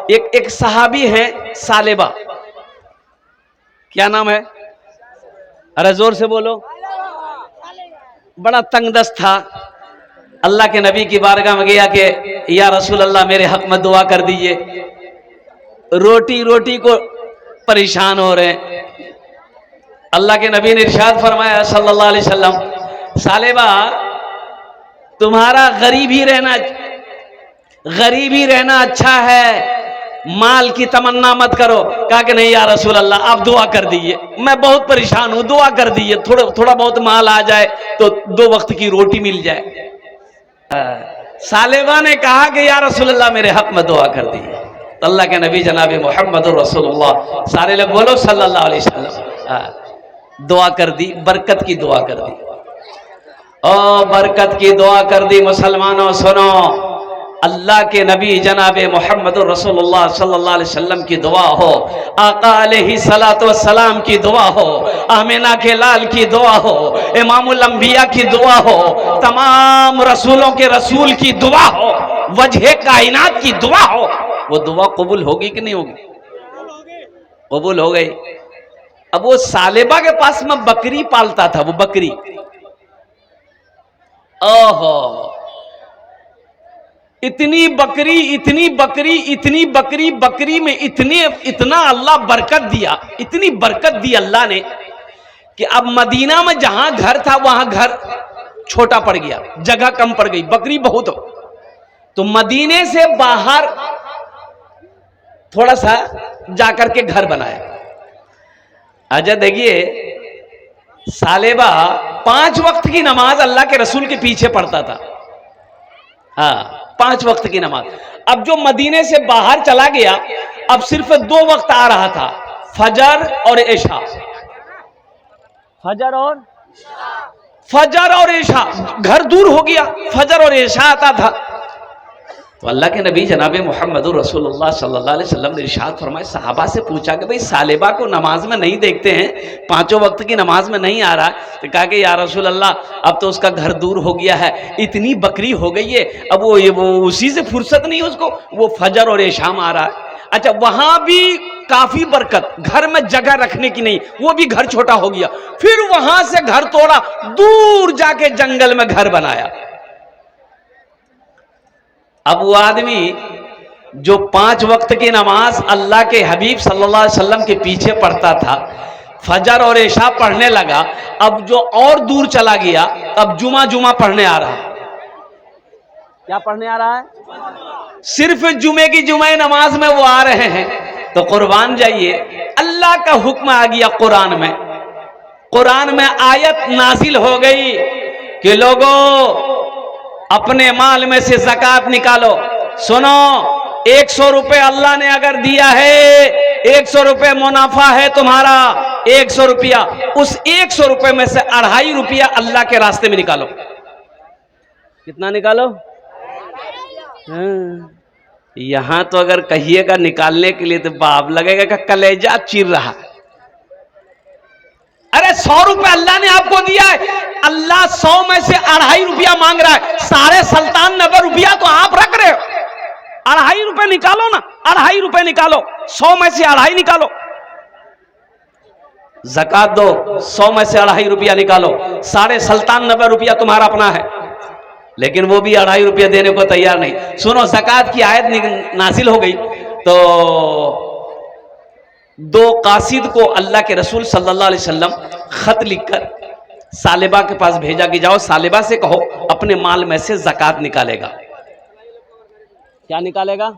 ایک صحابی ہیں سالبہ، کیا نام ہے؟ ارے زور سے بولو. بڑا تنگ دست تھا، اللہ کے نبی کی بارگاہ میں گیا کہ یا رسول اللہ میرے حق میں دعا کر دیجئے، روٹی کو پریشان ہو رہے ہیں. اللہ کے نبی نے ارشاد فرمایا صلی اللہ علیہ وسلم، سالبہ تمہارا غریب ہی رہنا اچھا ہے، مال کی تمنا مت کرو. کہا کہ نہیں یا رسول اللہ آپ دعا کر دیجئے، میں بہت پریشان ہوں، دعا کر دیجئے، تھوڑا بہت مال آ جائے تو 2 وقت کی روٹی مل جائے. سالبہ نے کہا کہ یا رسول اللہ میرے حق میں دعا کر دیجئے. اللہ کے نبی جناب محمد رسول اللہ، سارے لوگ بولو صلی اللہ علیہ وسلم، دعا کر دی، برکت کی دعا کر دی. او برکت کی دعا کر دی. مسلمانوں سنو، اللہ کے نبی جناب محمد رسول اللہ صلی اللہ علیہ وسلم کی دعا ہو، آقا علیہ السلام کی دعا ہو، آمینہ کے لال کی دعا ہو، امام الانبیاء کی دعا ہو، تمام رسولوں کے رسول کی دعا ہو، وجہ کائنات کی دعا ہو، وہ دعا قبول ہوگی کہ نہیں ہوگی؟ قبول ہو گئی. اب وہ سالبہ کے پاس میں بکری پالتا تھا، وہ بکری، اتنی بکری میں اتنا اللہ برکت دیا، اتنی برکت دی اللہ نے کہ اب مدینہ میں جہاں گھر تھا وہاں گھر چھوٹا پڑ گیا، جگہ کم پڑ گئی، بکری بہت ہو. تو مدینے سے باہر تھوڑا سا جا کر کے گھر بنایا. اجا دیکھیے سالبہ 5 وقت کی نماز اللہ کے رسول کے پیچھے پڑھتا تھا. 5 وقت کی نماز. اب جو مدینے سے باہر چلا گیا اب صرف 2 وقت آ رہا تھا، فجر اور عشاء. فجر اور عشاء، گھر دور ہو گیا، فجر اور عشاء آتا تھا. تو اللہ کے نبی جناب محمد رسول اللہ صلی اللہ علیہ وسلم نے ارشاد فرمائے، صحابہ سے پوچھا کہ بھئی سالبہ کو نماز میں نہیں دیکھتے ہیں، 5 وقت کی نماز میں نہیں آ رہا ہے. تو کہا کہ یا رسول اللہ اب تو اس کا گھر دور ہو گیا ہے، اتنی بکری ہو گئی ہے، اب وہ اسی سے فرصت نہیں اس کو، وہ فجر اور عشاء میں آ رہا ہے. اچھا وہاں بھی کافی برکت، گھر میں جگہ رکھنے کی نہیں، وہ بھی گھر چھوٹا ہو گیا. پھر وہاں سے گھر توڑا، دور جا کے جنگل میں گھر بنایا. اب وہ آدمی جو 5 وقت کی نماز اللہ کے حبیب صلی اللہ علیہ وسلم کے پیچھے پڑھتا تھا، فجر اور عشاء پڑھنے لگا، اب جو اور دور چلا گیا، اب جمعہ پڑھنے آ رہا. کیا پڑھنے آ رہا ہے؟ صرف جمعے کی جمعہ نماز میں وہ آ رہے ہیں. تو قربان جائیے، اللہ کا حکم آ گیا قرآن میں آیت نازل ہو گئی کہ لوگوں اپنے مال میں سے زکوٰۃ نکالو. سنو، 100 روپے اللہ نے اگر دیا ہے، 100 روپے منافع ہے تمہارا، 100 روپیہ، اس 100 روپے میں سے 2.5 روپیہ اللہ کے راستے میں نکالو. کتنا نکالو؟ یہاں تو اگر کہیے گا نکالنے کے لیے تو باپ لگے گا کہ کلیجہ چیر رہا. ارے 100 روپے اللہ نے آپ کو دیا ہے، اللہ 100 میں سے 2.5 روپیہ مانگ رہا ہے، سارے سلطان 90 روپیہ تو آپ رکھ رہے ہو. 2.5 روپے نکالو نا، 2.5 روپے نکالو، 100 میں سے 2.5 نکالو، زکوٰۃ دو، 100 میں سے 2.5 روپیہ نکالو، سارے سلطان 90 روپیہ تمہارا اپنا ہے. لیکن وہ بھی 2.5 روپیہ دینے کو تیار نہیں. سنو، زکوٰۃ کی آیت نازل ہو گئی تو 2 قاصد کو اللہ کے رسول صلی اللہ علیہ وسلم خط لکھ کر سالبہ کے پاس بھیجا کہ جاؤ سالبہ سے کہو اپنے مال میں سے زکوٰۃ نکالے گا. کیا نکالے گا؟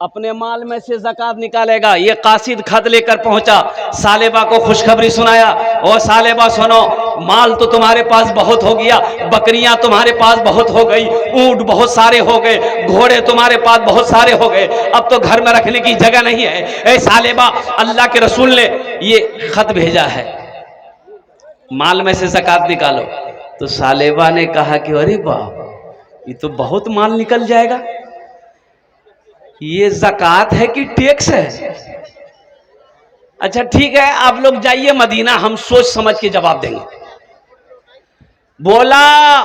اپنے مال میں سے زکوٰۃ نکالے گا. یہ قاصد خط لے کر پہنچا، سالبہ کو خوشخبری سنایا، اور سالبہ سنو، مال تو تمہارے پاس بہت ہو گیا، بکریاں تمہارے پاس بہت ہو گئی، اونٹ بہت سارے ہو گئے، گھوڑے تمہارے پاس بہت سارے ہو گئے، اب تو گھر میں رکھنے کی جگہ نہیں ہے. اے سالبہ، اللہ کے رسول نے یہ خط بھیجا ہے، مال میں سے زکوٰۃ نکالو. تو سالبہ نے کہا کہ ارے باپ، یہ تو بہت مال نکل جائے گا، یہ زکوٰۃ ہے کہ ٹیکس ہے؟ اچھا ٹھیک ہے، آپ لوگ جائیے مدینہ، ہم سوچ سمجھ کے جواب دیں گے. بولا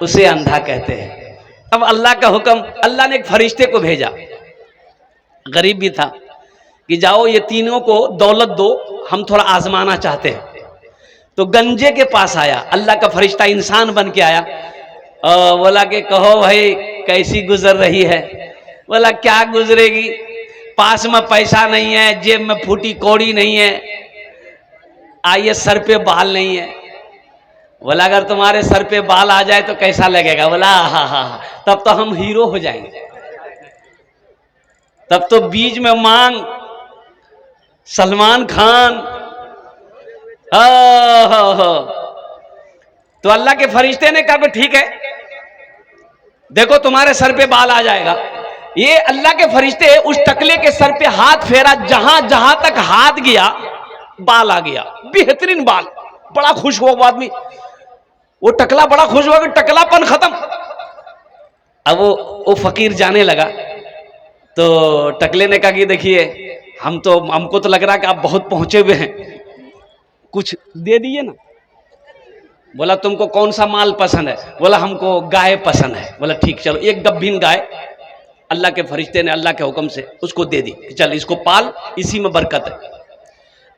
اسے اندھا کہتے ہیں۔ اب اللہ کا حکم، اللہ نے ایک فرشتے کو بھیجا، غریب بھی تھا، کہ جاؤ یہ تینوں کو دولت دو، ہم تھوڑا آزمانا چاہتے ہیں۔ تو گنجے کے پاس آیا، اللہ کا فرشتہ انسان بن کے آیا، بولا کہ کہو بھائی کیسی گزر رہی ہے؟ بولا کیا گزرے گی، پاس میں پیسہ نہیں ہے، جیب میں پھوٹی کوڑی نہیں ہے، آئیے سر پہ بال نہیں ہے۔ بولا اگر تمہارے سر پہ بال آ جائے تو کیسا لگے گا؟ بولا ہاں ہاں، تب تو ہم ہیرو ہو جائیں گے، تب تو بیچ میں مانگ سلمان خان۔ تو اللہ کے فرشتے نے کہا کہ ٹھیک ہے، دیکھو تمہارے سر پہ بال آ جائے گا۔ یہ اللہ کے فرشتے اس ٹکلے کے سر پہ ہاتھ پھیرا، جہاں جہاں تک ہاتھ گیا بال آ گیا، بہترین بال، بڑا خوش ہوا وہ آدمی، وہ ٹکلا بڑا خوش ہوا کہ ٹکلا پن ختم۔ اب وہ فقیر جانے لگا تو ٹکلے نے کہا کہ دیکھیے ہم کو تو لگ رہا کہ آپ بہت پہنچے ہوئے ہیں، کچھ دے دیے نا۔ بولا تم کو کون سا مال پسند ہے؟ بولا ہم کو گائے پسند ہے۔ بولا ٹھیک چلو، ایک گبھین گائے اللہ کے فرشتے نے اللہ کے حکم سے اس کو دے دی کہ چل اس کو پال، اسی میں برکت ہے۔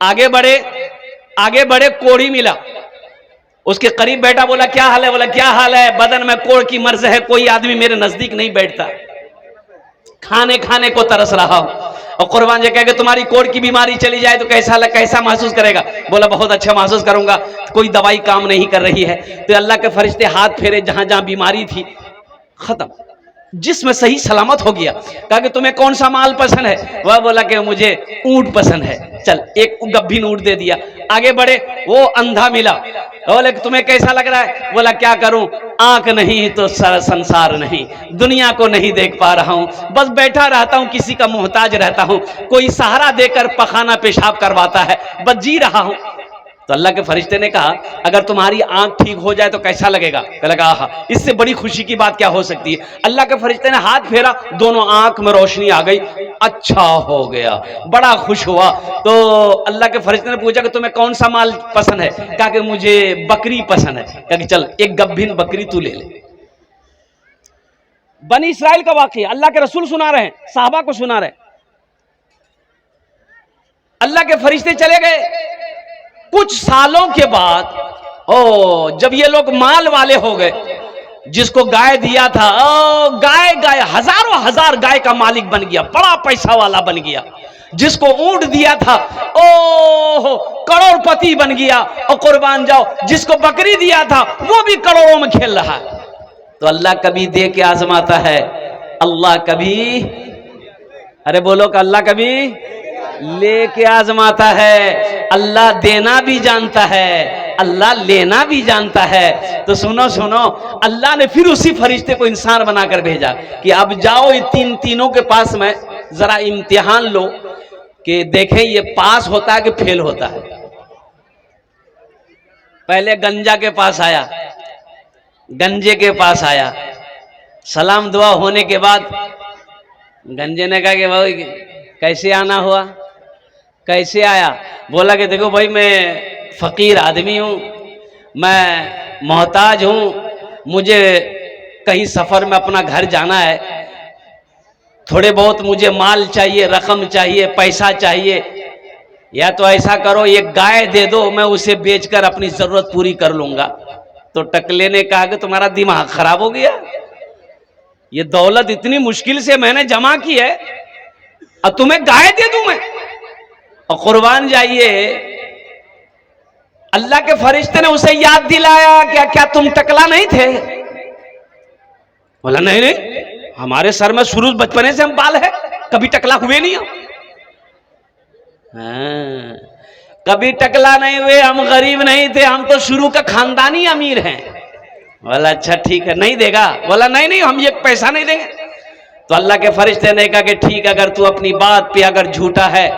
آگے بڑے کوڑی ملا، اس کے قریب بیٹا، بولا کیا حال ہے؟ بولا کیا حال ہے، بدن میں کوڑ کی مرض ہے، کوئی آدمی میرے نزدیک نہیں بیٹھتا، کھانے کو ترس رہا ہوں۔ اور قربان جی کہے کہ تمہاری کوڑ کی بیماری چلی جائے تو کیسا محسوس کرے گا؟ بولا بہت اچھا محسوس کروں گا، کوئی دوائی کام نہیں کر رہی ہے۔ تو اللہ کے فرشتے ہاتھ پھیرے، جہاں جہاں بیماری تھی ختم، جسم صحیح سلامت ہو گیا۔ کہا کہ تمہیں کون سا مال پسند ہے؟ وہ بولا کہ مجھے اونٹ پسند ہے، چل ایک گبھین اونٹ دے دیا۔ آگے بڑھے، وہ اندھا ملا، بولے کہ تمہیں کیسا لگ رہا ہے؟ بولا کیا کروں، آنکھ نہیں تو سنسار نہیں، دنیا کو نہیں دیکھ پا رہا ہوں، بس بیٹھا رہتا ہوں، کسی کا محتاج رہتا ہوں، کوئی سہارا دے کر پخانہ پیشاب کرواتا ہے، بس جی رہا ہوں۔ تو اللہ کے فرشتے نے کہا اگر تمہاری آنکھ ٹھیک ہو جائے تو کیسا لگے گا؟ کہ لگا آہا، اس سے بڑی خوشی کی بات کیا ہو سکتی ہے؟ اللہ کے فرشتے نے ہاتھ پھیرا، دونوں آنکھ میں روشنی آ گئی، اچھا ہو گیا، بڑا خوش ہوا۔ تو اللہ کے فرشتے نے پوچھا کہ تمہیں کون سا مال پسند ہے؟ کہا کہ مجھے بکری پسند ہے۔ کہا کہ چل ایک گبھین بکری تو لے لے۔ بنی اسرائیل کا واقعہ اللہ کے رسول سنا رہے ہیں، صحابہ کو سنا رہے ہیں۔ اللہ کے فرشتے چلے گئے، کچھ سالوں کے بعد جب یہ لوگ مال والے ہو گئے، جس کو گائے دیا تھا گائے ہزار گائے کا مالک بن گیا، بڑا پیسہ والا بن گیا۔ جس کو اونٹ دیا تھا کروڑ پتی بن گیا، اور قربان جاؤ جس کو بکری دیا تھا وہ بھی کروڑوں میں کھیل رہا ہے۔ تو اللہ کبھی دے کے آزماتا ہے، اللہ کبھی، ارے بولو کہ اللہ کبھی لے کے آزماتا ہے۔ اللہ دینا بھی جانتا ہے، اللہ لینا بھی جانتا ہے۔ تو سنو اللہ نے پھر اسی فرشتے کو انسان بنا کر بھیجا کہ اب جاؤ یہ تینوں کے پاس میں ذرا امتحان لو کہ دیکھیں یہ پاس ہوتا ہے کہ فیل ہوتا ہے۔ پہلے گنجا کے پاس آیا، گنجے کے پاس آیا، سلام دعا ہونے کے بعد گنجے نے کہا کہ بھائی کیسے آنا ہوا، کیسے آیا؟ بولا کہ دیکھو بھائی میں فقیر آدمی ہوں، میں محتاج ہوں، مجھے کہیں سفر میں اپنا گھر جانا ہے، تھوڑے بہت مجھے مال چاہیے، رقم چاہیے، پیسہ چاہیے، یا تو ایسا کرو ایک گائے دے دو، میں اسے بیچ کر اپنی ضرورت پوری کر لوں گا۔ تو ٹکلے نے کہا کہ تمہارا دماغ خراب ہو گیا، یہ دولت اتنی مشکل سے میں نے جمع کی ہے اور تمہیں گائے دے دوں میں؟ اور قربان جائیے اللہ کے فرشتے نے اسے یاد دلایا، کیا تم ٹکلا نہیں تھے؟ بولا نہیں، ہمارے سر میں شروع بچپنے سے ہم بال ہے، کبھی ٹکلا ہوئے نہیں ہم۔ کبھی ٹکلا نہیں ہوئے، ہم غریب نہیں تھے، ہم تو شروع کا خاندانی امیر ہیں۔ بولا اچھا ٹھیک ہے، نہیں دے گا؟ بولا نہیں ہم یہ پیسہ نہیں دیں گے۔ تو اللہ کے فرشتے نے کہا کہ ٹھیک، اگر تو اپنی بات پہ اگر جھوٹا ہے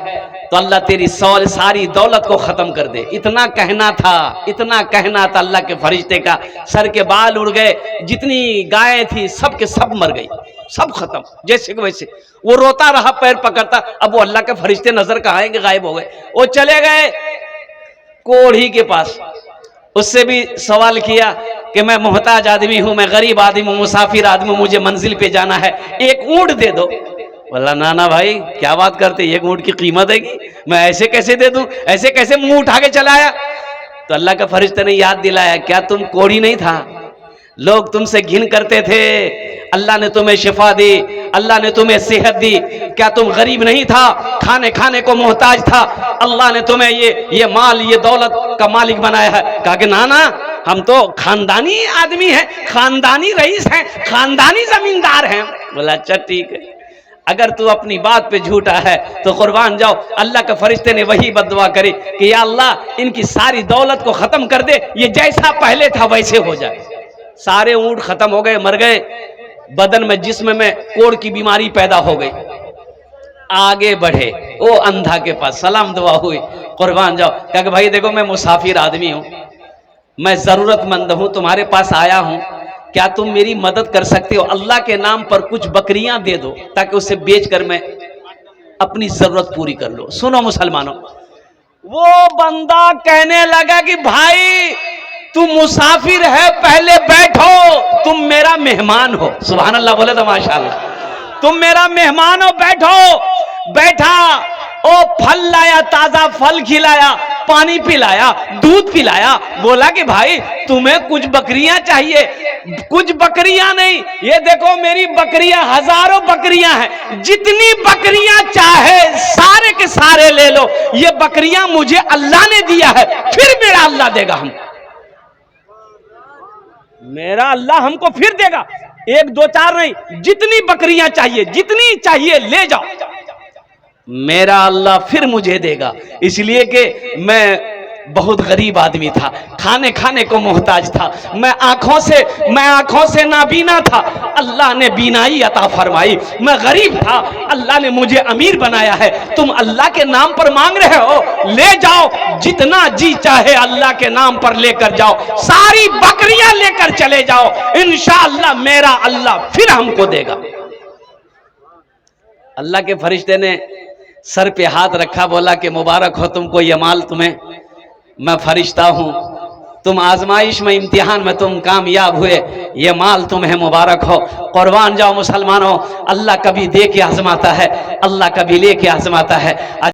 تو اللہ تیری ساری دولت کو ختم کر دے۔ اتنا کہنا تھا اللہ کے فرشتے کا، سر کے بال اڑ گئے، جتنی گائیں تھی سب کے سب مر گئی، سب ختم، جیسے کہ ویسے۔ وہ روتا رہا، پیر پکڑتا، اب وہ اللہ کے فرشتے نظر کہاں آئیں گے، غائب ہو گئے۔ وہ چلے گئے کوڑھی کے پاس، اس سے بھی سوال کیا کہ میں محتاج آدمی ہوں، میں غریب آدمی ہوں، مسافر آدمی ہوں، مجھے منزل پہ جانا ہے، ایک اونٹ دے دو۔ بولا نانا بھائی کیا بات کرتے، ایک اونٹ کی قیمت ہے گی، میں ایسے کیسے دے دوں، ایسے کیسے منہ اٹھا کے چلا آیا؟ تو اللہ کا فرشتہ نے یاد دلایا، کیا تم کوڑی نہیں تھا؟ لوگ تم سے گھن کرتے تھے، اللہ نے تمہیں شفا دی، اللہ نے تمہیں صحت دی، کیا تم غریب نہیں تھا، کھانے کو محتاج تھا، اللہ نے تمہیں یہ مال یہ دولت کا مالک بنایا ہے؟ کہا کہ نانا ہم تو خاندانی آدمی ہیں، خاندانی رئیس ہیں، خاندانی زمیندار ہیں۔ بولا اچھا ٹھیک ہے، اگر تو اپنی بات پہ جھوٹا ہے تو قربان جاؤ۔ اللہ کے فرشتے نے وہی بد دعا کری کہ یا اللہ ان کی ساری دولت کو ختم کر دے، یہ جیسا پہلے تھا ویسے ہو جائے۔ سارے اونٹ ختم ہو گئے، مر گئے، بدن میں جسم میں کوڑ کی بیماری پیدا ہو گئی۔ آگے بڑھے وہ اندھا کے پاس، سلام دعا ہوئی، قربان جاؤ۔ کہا کہ بھائی دیکھو میں مسافر آدمی ہوں، میں ضرورت مند ہوں، تمہارے پاس آیا ہوں، کیا تم میری مدد کر سکتے ہو؟ اللہ کے نام پر کچھ بکریاں دے دو تاکہ اسے بیچ کر میں اپنی ضرورت پوری کر لوں۔ سنو مسلمانوں، وہ بندہ کہنے لگا کہ بھائی تم مسافر ہے، پہلے بیٹھو، تم میرا مہمان ہو۔ سبحان اللہ بولے تو ماشاءاللہ، تم میرا مہمان ہو، بیٹھو۔ بیٹھا، او پھل لایا، تازہ پھل کھلایا، پانی پلایا، دودھ پلایا۔ بولا کہ بھائی تمہیں کچھ بکریاں چاہیے؟ کچھ بکریاں نہیں، یہ دیکھو میری بکریاں ہزاروں بکریاں ہیں، جتنی بکریاں چاہے سارے کے سارے لے لو، یہ بکریاں مجھے اللہ نے دیا ہے، پھر میرا اللہ دے گا ہم کو، میرا اللہ ہم کو پھر دے گا، ایک دو چار نہیں، جتنی بکریاں چاہیے جتنی چاہیے لے جاؤ، میرا اللہ پھر مجھے دے گا۔ اس لیے کہ میں بہت غریب آدمی تھا، کھانے کو محتاج تھا، میں آنکھوں سے نابینا تھا، اللہ نے بینائی عطا فرمائی، میں غریب تھا، اللہ نے مجھے امیر بنایا ہے، تم اللہ کے نام پر مانگ رہے ہو، لے جاؤ، جتنا جی چاہے اللہ کے نام پر لے کر جاؤ، ساری بکریاں لے کر چلے جاؤ، انشاءاللہ میرا اللہ پھر ہم کو دے گا۔ اللہ کے فرشتے نے سر پہ ہاتھ رکھا، بولا کہ مبارک ہو تم کو یہ مال، تمہیں میں فرشتہ ہوں، تم آزمائش میں امتحان میں تم کامیاب ہوئے، یہ مال تمہیں مبارک ہو۔ قربان جاؤ مسلمانوں، اللہ کبھی دے کے آزماتا ہے، اللہ کبھی لے کے آزماتا ہے۔